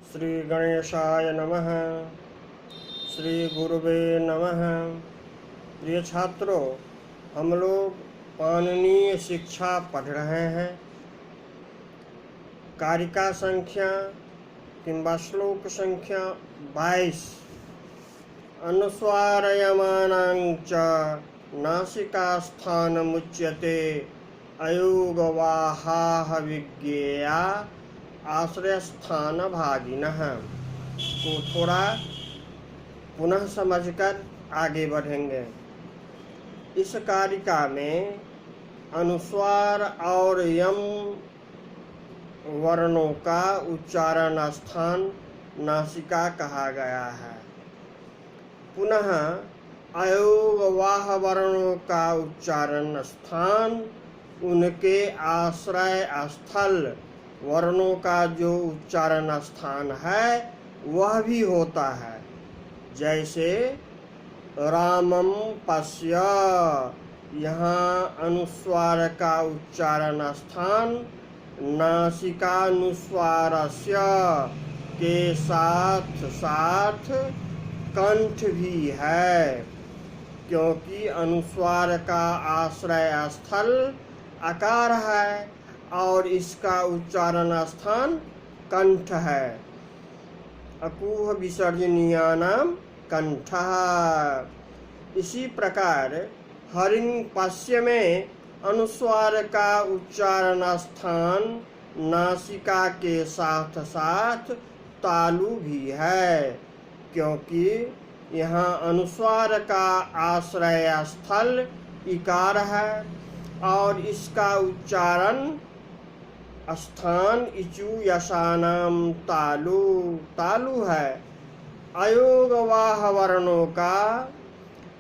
श्री गणेशाय नमः। श्री गुरुवे नमः। प्रिय छात्रों, हम लोग पाणिनीय शिक्षा पढ़ रहे हैं। कारिका संख्या किंबा श्लोक संख्या 22। अनुस्वारयमानां च नासिकास्थानमुच्यते अयोगवाहाः विज्ञेया आश्रयस्थान भागिनः को थोड़ा पुनः समझकर आगे बढ़ेंगे। इस कारिका में अनुस्वार और यम वर्णों का उच्चारण स्थान नासिका कहा गया है। पुनः अयोगवाह वर्णों का उच्चारण स्थान उनके आश्रय स्थल वर्णों का जो उच्चारण स्थान है वह भी होता है। जैसे रामम पश्य, यहाँ अनुस्वार का उच्चारण स्थान नासिकानुस्वारस्य के साथ साथ कंठ भी है, क्योंकि अनुस्वार का आश्रय स्थल आकार है और इसका उच्चारण स्थान कंठ है। अकुह विसर्जनीयानां कंठः। इसी प्रकार हरिं पश्य में अनुस्वार का उच्चारण स्थान नासिका के साथ साथ तालु भी है, क्योंकि यहाँ अनुस्वार का आश्रय स्थल इकार है और इसका उच्चारण स्थान इचु यशानाम तालु है। अयोगवाह वर्णों का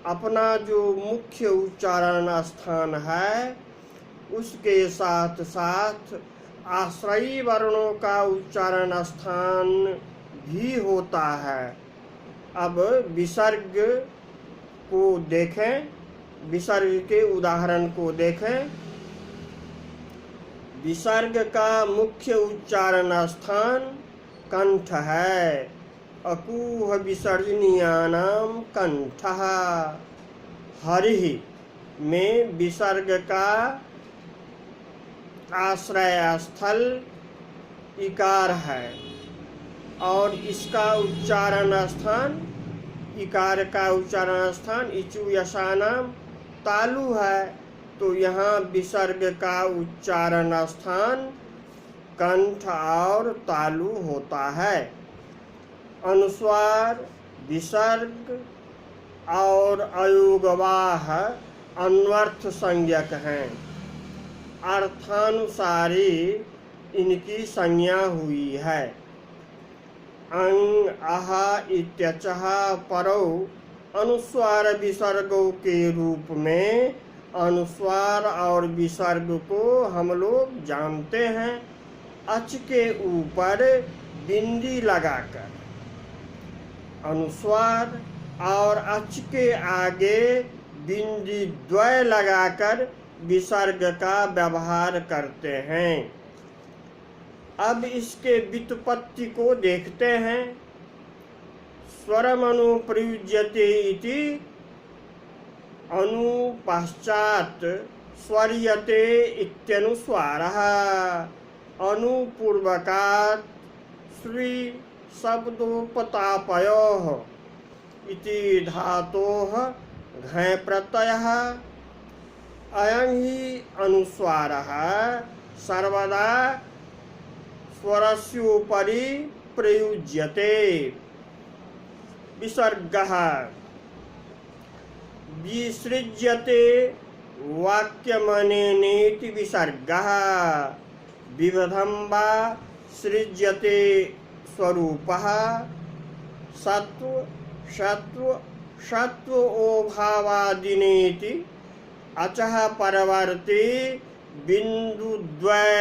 अपना जो मुख्य उच्चारण स्थान है उसके साथ साथ आश्रयी वर्णों का उच्चारण स्थान भी होता है। अब विसर्ग को देखें, विसर्ग के उदाहरण को देखें। विसर्ग का मुख्य उच्चारण स्थान कंठ है। अकुह विसर्जनीयानां कंठः। हरिः में विसर्ग का आश्रय स्थल इकार है और इसका उच्चारण स्थान, इकार का उच्चारण स्थान इचु यशानाम तालु है। तो यहाँ विसर्ग का उच्चारण स्थान कंठ और तालु होता है। अनुस्वार, विसर्ग और अयोगवाह अन्वर्थ संज्ञक हैं। अर्थानुसारी इनकी संज्ञा हुई है। अंग आह इत्यचः परौ अनुस्वार विसर्गों के रूप में अनुस्वार और विसर्ग को हम लोग जानते हैं। अच के ऊपर बिंदी लगाकर अनुस्वार और अच के आगे बिंदी द्वय लगाकर विसर्ग का व्यवहार करते हैं। अब इसके व्युत्पत्ति को देखते हैं। स्वरमनु प्रयुज्यते इति अनु पश्चात स्वर्यते इत्यनुस्वारः। अनुपूर्वकात् श्री शब्दोपतापयोः इति धातोः घञ् प्रत्ययः। अयं हि अनुस्वारः सर्वदा स्वरस्योपरि प्रयुज्यते। विसर्गः विसृज्यते वाक्यमनेनेति विसर्गः। विविधं वा सृज्यते स्वरूपः। सत्व शत्व शत्वोभावादिनेति अचः परवर्ती बिंदुद्वय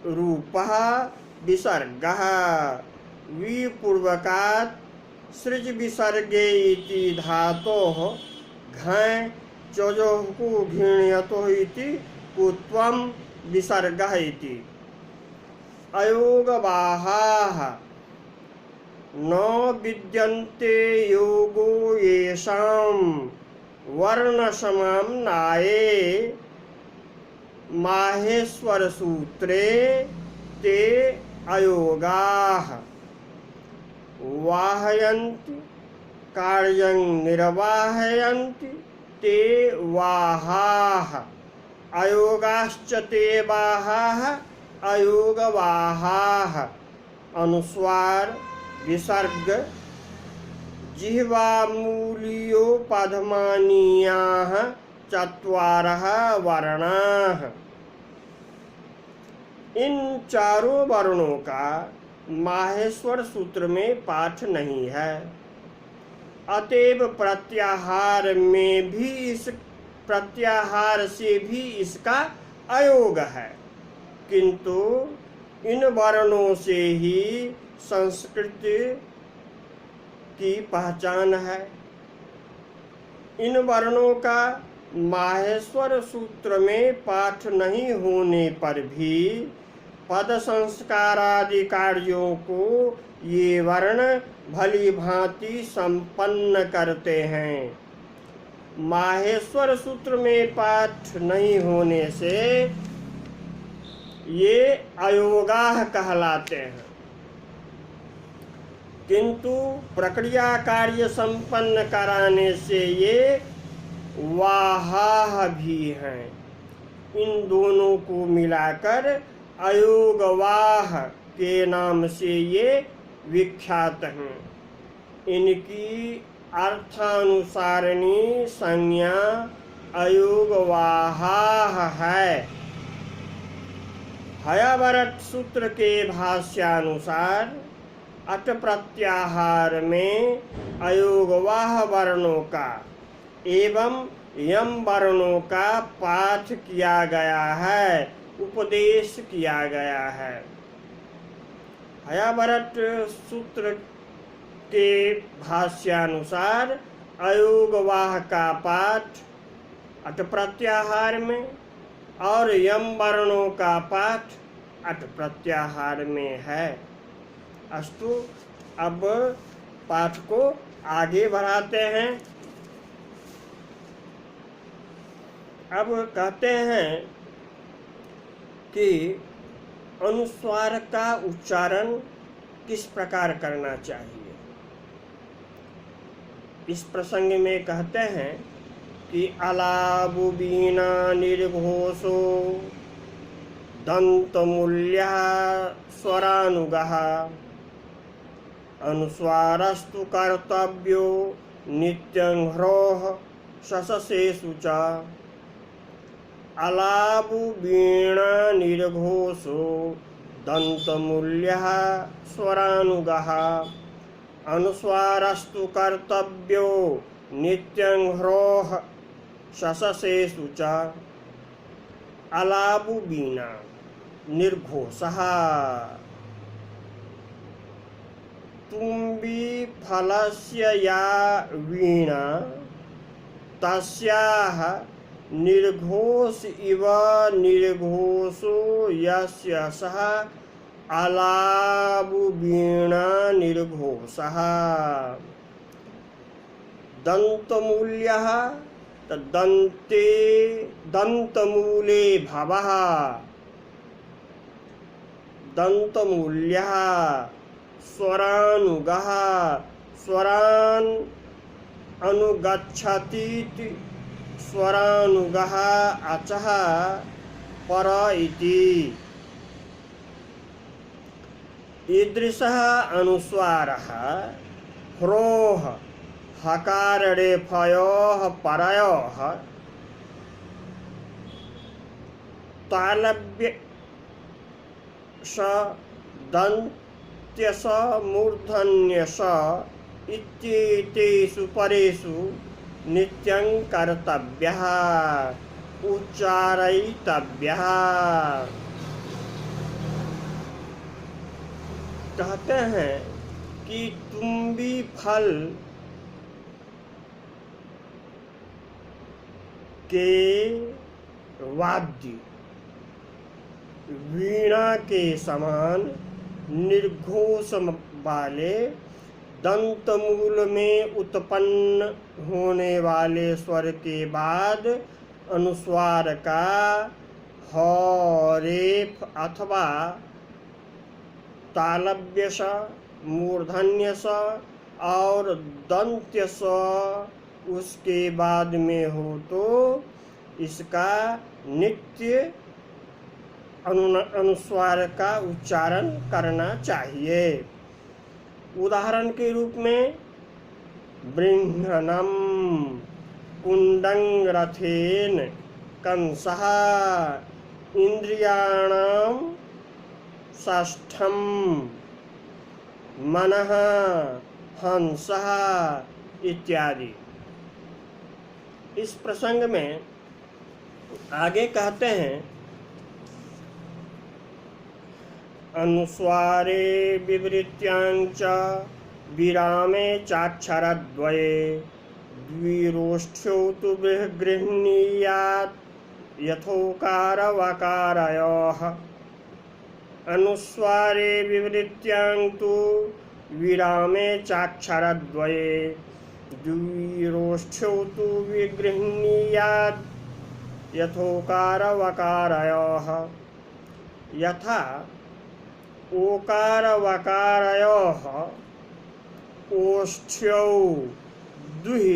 रूपः विसर्गः। विपूर्वकात् सृज विसर्गे इति धातोः घञ् चोजोः को घृण्यतो इति कुत्वं विसर्गः इति। अयोगवाहाः न विद्यन्ते योगो येषां वर्णसमाम्नाये माहेश्वर सूत्रे ते अयोगाः वाहयन्ति कार्यं निर्वाहयन्ति ते वाहाः अयोगाश्च ते वाहाः अयोगवाहाः। अनुस्वार विसर्ग जिह्वामूलियोपाधमानीयाः चत्वारः वर्णाः। इन चारों वर्णों का माहेश्वर सूत्र में पाठ नहीं है, अतएव प्रत्याहार में भी इस प्रत्याहार से भी इसका अयोग है, किंतु इन वर्णों से ही संस्कृत की पहचान है। इन वर्णों का माहेश्वर सूत्र में पाठ नहीं होने पर भी पद संस्कार आदि कार्यों को ये वर्ण भली भांति संपन्न करते हैं। माहेश्वर सूत्र में पाठ नहीं होने से ये अयोगाः कहलाते हैं, किंतु प्रक्रिया कार्य संपन्न कराने से ये वाहाः भी हैं। इन दोनों को मिलाकर अयोगवाह के नाम से ये विख्यात हैं। इनकी अर्थानुसारिणी संज्ञा अयोगवाहाः है। हयावरट सूत्र के भाष्यानुसार अट प्रत्याहार में अयोगवाह वर्णों का एवं यम वर्णों का पाठ किया गया है, उपदेश किया गया है। हयावरट सूत्र के भाष्यानुसार अयोगवाह का पाठ अट प्रत्याहार में और यम वर्णों का पाठ अट प्रत्याहार में है। अस्तु, अब पाठ को आगे बढ़ाते हैं। अब कहते हैं कि अनुस्वार का उच्चारण किस प्रकार करना चाहिए। इस प्रसंग में कहते हैं कि अलाबु बीना निर्घोषो दंतमूल्यः स्वरानुगः अनुस्वारस्तु कर्तव्यो नित्यं ह्रोः शशसेषु च। अलाबु बीना निर्घोषो दंतमूल्यः स्वरानुगः अनुस्वारस्तु कर्तव्यो नित्यं ह्रोः शशसेषु च। अलाबु बीना निर्घोषः तुम्बी फलस्य या वीणा तस्याः निर्घोष इव निर्घोषो यस्य सः अलाबु वीणा निर्घोषः। दंतमूल्यः दन्ते दंतमूले भवः दंतमूल्यः स्वरानुगः स्वरान् अनुगच्छतीति स्वरानुगः अचः पर इति। ईदृशः अनुस्वारः ह्रोः हकारेफयोः परयोः तालव्य स दन्त्यस मूर्धन्यस इत्येतेषु परेषु नित्यं कर्तव्यः उच्चारयितव्यः। कहते हैं कि तुम्बी फल के वाद्य वीणा के समान निर्घोष वाले दंत मूल में उत्पन्न होने वाले स्वर के बाद अनुस्वार का ह, रेफ अथवा तालव्य स, मूर्धन्य स और दंत्य स उसके बाद में हो तो इसका नित्य अनुस्वार का उच्चारण करना चाहिए। उदाहरण के रूप में बृंहणम, कुंडं रथेन, कंसः, इंद्रियाणाम षष्ठम, मनः, हंसः इत्यादि। इस प्रसंग में आगे कहते हैं, अनुस्वारे विवृत्यांच विरामे चाक्षरद्वये द्विरोष्ठ्यौ तु गृह्णीयात् यथोकार वकारयोः। अनुस्वारे विवृत्यां तु विरामे चाक्षरद्वये द्विरोष्ठ्यौ तु विगृह्णीयात् यथोकार वकारयोः। यथा ओकार वकारयोः ओष्ठ्यौ द्वि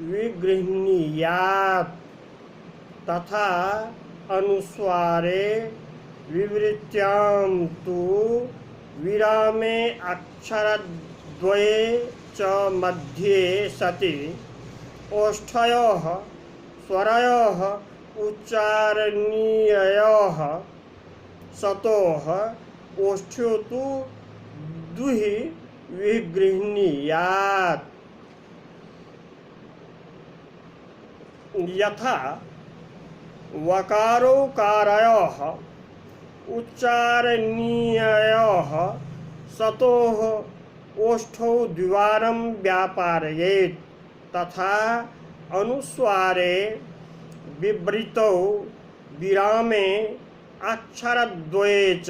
विगृह्णीयात् तथा अनुस्वारे विवृत्यां तु विरामे अक्षरद्वये च मध्ये सति ओष्ठयोः स्वरयोः उच्चारणीययोः सतोः ओष्ठ्यो तु द्वि विगृह्णीयात्। यथा वकारोकारयोः उच्चारणीययोः सतोः ओष्ठौ द्विवारं व्यापारयेत् तथा अनुस्वारे विवृतौ विरामे अक्षरद्वये च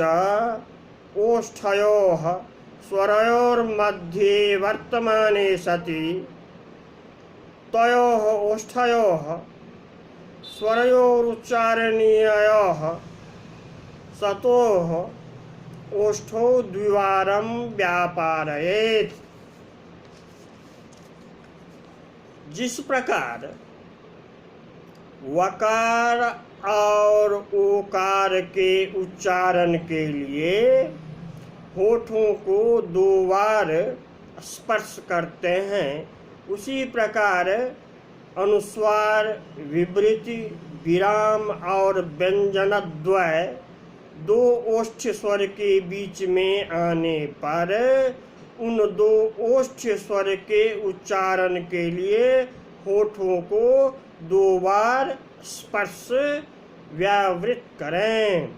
ओष्ठयोः स्वरयोर्मध्ये वर्तमाने सति तयोः ओष्ठयोः स्वरयोरुच्चारणीययोः सतोः ओष्ठौ द्विवारं व्यापारयेत्। जिस प्रकार वकार और ओकार के उच्चारण के लिए होठों को 2 बार स्पर्श करते हैं, उसी प्रकार अनुस्वार, विवृति, विराम और व्यंजनद्वय 2 ओष्ठ स्वर के बीच में आने पर उन 2 ओष्ठ स्वर के उच्चारण के लिए होठों को 2 बार स्पर्श व्यावृत करें।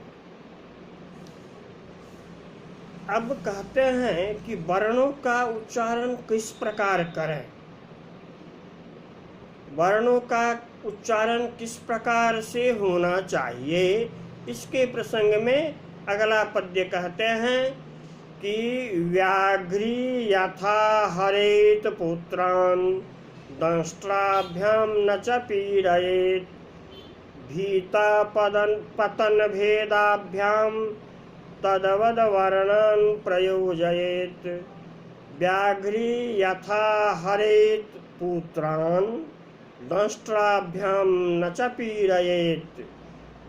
अब कहते हैं कि वर्णों का उच्चारण किस प्रकार करें। वर्णों का उच्चारण किस प्रकार से होना चाहिए, इसके प्रसंग में अगला पद्य कहते हैं कि व्याघ्री यथा हरेत पुत्रान् दंष्ट्राभ्यां न च पीडयेत् भीता पतन भेदाभ्यां तदवद वर्णान् प्रयोजयेत्। व्याघ्री यथा हरेत पुत्रान् दंष्ट्राभ्यां न च पीडयेत्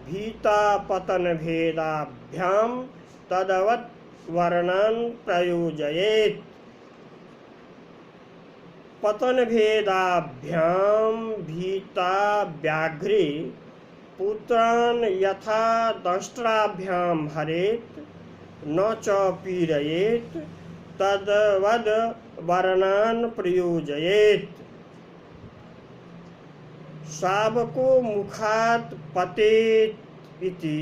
भीता पतन भेदाभ्यां तदवद वर्णान् प्रयोजयेत्। पतन भेदाभ्यां भीता व्याघ्री पुत्रान् यथा दंष्ट्राभ्यां हरेत् न च पीडयेत् तद्वद वर्णान् प्रयोजयेत्। शावको मुखात् पतेत् इति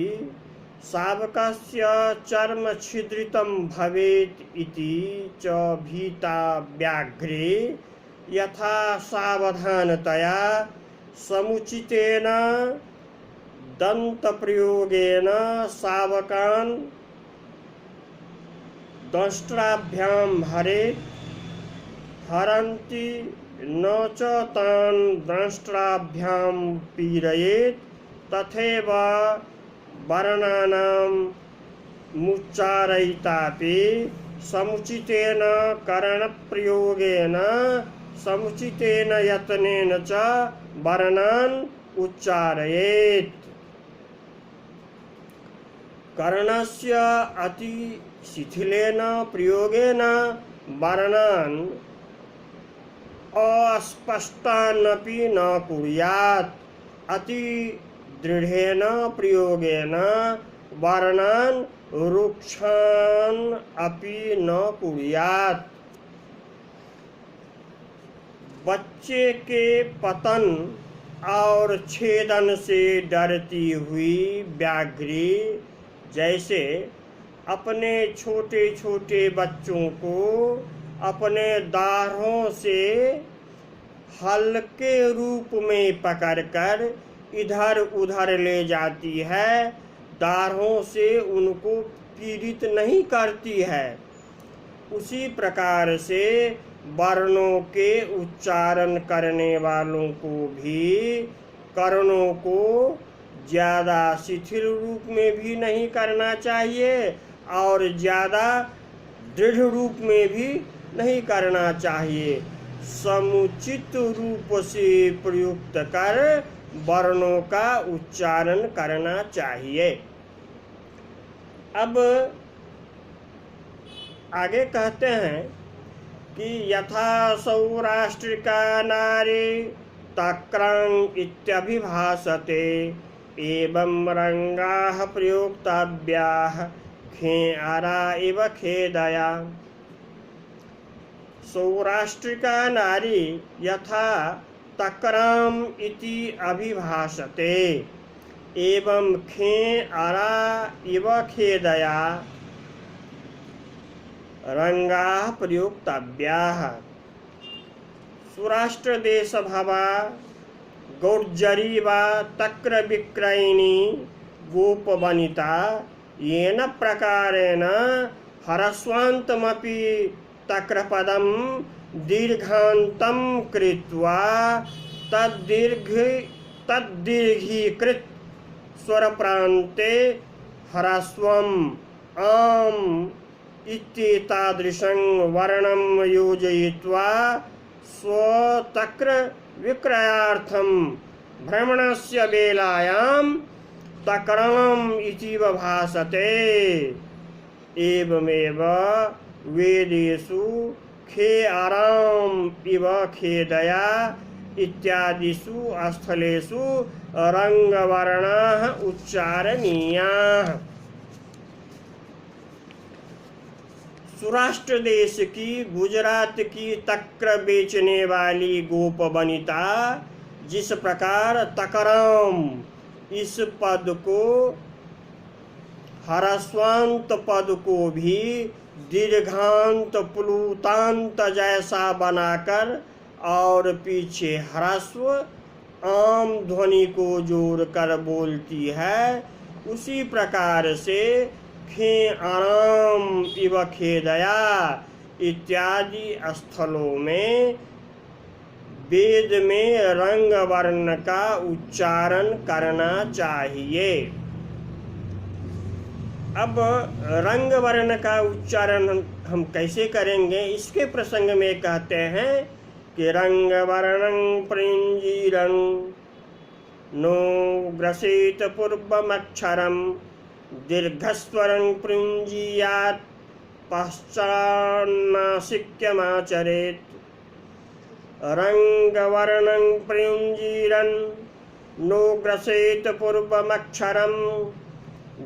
शावकस्य चर्म छिद्रितं भवेत् इति च भीता व्याघ्रे यथा सावधानतया समुचितेन दन्तप्रयोगेन शावकान् दंष्ट्राभ्यां हरेत् हरन्ति न च तान् दंष्ट्राभ्यां पीडयेत् तथैव वर्णानां मुच्चारयितापि समुचितेन करणप्रयोगेन समुचितेन यत्नेन च वर्णान् उच्चारयेत्। कर्णस्य अति शिथिलेन प्रयोगेन वर्णान् अस्पष्टानपि न कुर्यात्, अति दृढ़ेन प्रयोगेन वर्णान् रुक्षान् अपि न कुर्यात्। बच्चे के पतन और छेदन से डरती हुई व्याघ्री जैसे अपने छोटे छोटे बच्चों को अपने दाढ़ों से हल्के रूप में पकड़कर इधर उधर ले जाती है, दाढ़ों से उनको पीड़ित नहीं करती है, उसी प्रकार से वर्णों के उच्चारण करने वालों को भी कर्णों को ज़्यादा शिथिल रूप में भी नहीं करना चाहिए और ज़्यादा दृढ़ रूप में भी नहीं करना चाहिए। समुचित रूप से प्रयुक्त कर वर्णों का उच्चारण करना चाहिए। अब आगे कहते हैं कि यथा सौराष्ट्रिका नारी तक्रं इत्यभिभाषते एवं रंगाः प्रयोक्तव्याः खेआरा इव खेदया। सौराष्ट्रिका नारी यथा तक्रम् इति अभिभाषते एवं खेआरा इव खेदया रंगाः प्रयोक्तव्याः। सौराष्ट्र देश भवा गौर्जरी वा तक्र विक्रयिणी गोपवनिता येन प्रकारेण हरस्वान्तमपि तक्रपदं दीर्घान्तं कृत्वा तद्दीर्घीकृत स्वरप्रान्ते ह्रस्वम् आम् इत्येतादृशं वर्णं योजयित्वा स्वतक्र विक्रयार्थं भ्रमणस्य वेलायां तक्रम् इति भासते। एवमेव वेदेषु खेआराम् इव खेदया इत्यादिषु स्थलेषु रंगवर्णाः उच्चारणीयाः। सौराष्ट्र देश की गुजरात की तक्र बेचने वाली गोप वनिता जिस प्रकार तकराम इस पद को ह्रस्वांत पद को भी दीर्घांत प्लुतांत जैसा बनाकर और पीछे ह्रस्व आम ध्वनि को जोड़कर बोलती है, उसी प्रकार से खेआराम इव खेदया इत्यादि स्थलों में वेद में रंग वर्ण का उच्चारण करना चाहिए। अब रंग वर्ण का उच्चारण हम कैसे करेंगे, इसके प्रसंग में कहते हैं कि रंग वर्णं प्रिंजीरं नो ग्रसेत पूर्वमक्षरं दीर्घस्वरं प्रुञ्जीयात् पश्चान्नासिक्यमाचरेत्। रंगवर्णं प्रुञ्जीरन् नो ग्रसेत पूर्वमक्षरं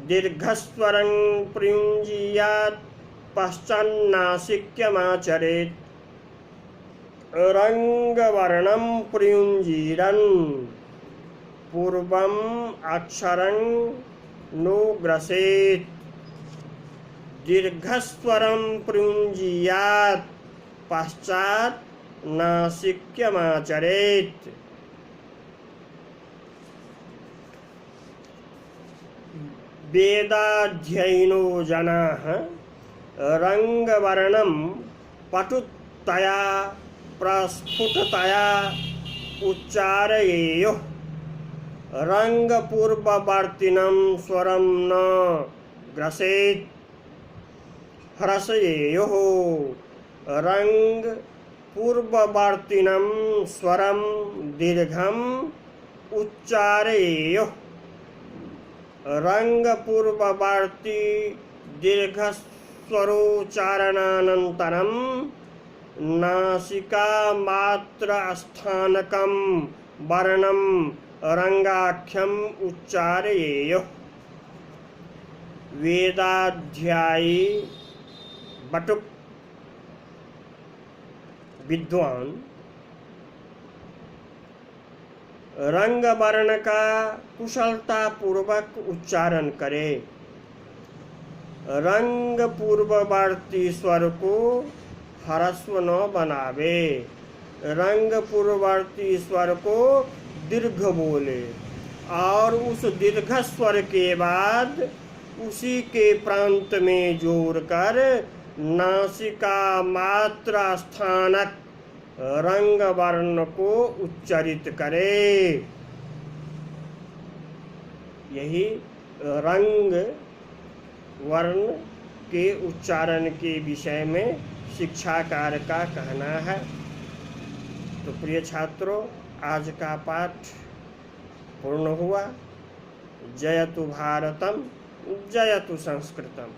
दीर्घस्वरं प्रुञ्जीयात् पश्चान्नासिक्यमाचरेत्। रंगवर्णं प्रुञ्जीरन् पूर्वम् अक्षरं नो ग्रसेत दीर्घस्वरं प्रुञ्जीयात् पश्चात् नासिक्यमाचरेत्। वेदाध्ययिनो जनाः रंगवर्णं पटुतया प्रस्फुटतया उच्चारयेयुः रंगपूर्ववर्तिनं स्वरं न ग्रसेत् ह्रसयेयुः रंगपूर्ववर्तिनं स्वरं दीर्घम् उच्चारयेयुः रंगपूर्ववर्ती दीर्घस्वरोच्चारणानन्तरं नासिकामात्रस्थानकं वर्णं रंगाख्यम उच्चारयेयुः वेदाध्यायी बटुक विद्वान रंग वर्ण का कुशलता पूर्वक उच्चारण करे। रंग पूर्ववर्ती स्वर को ह्रस्व न बनावे, रंग पूर्ववर्ती स्वर को दीर्घ बोले और उस दीर्घ स्वर के बाद उसी के प्रांत में जोड़कर नासिका मात्रा स्थानक रंग वर्ण को उच्चारित करे। यही रंग वर्ण के उच्चारण के विषय में शिक्षाकार का कहना है। तो प्रिय छात्रों, आज का पाठ पूर्ण हुआ। जयतु भारतम, जयतु संस्कृतम।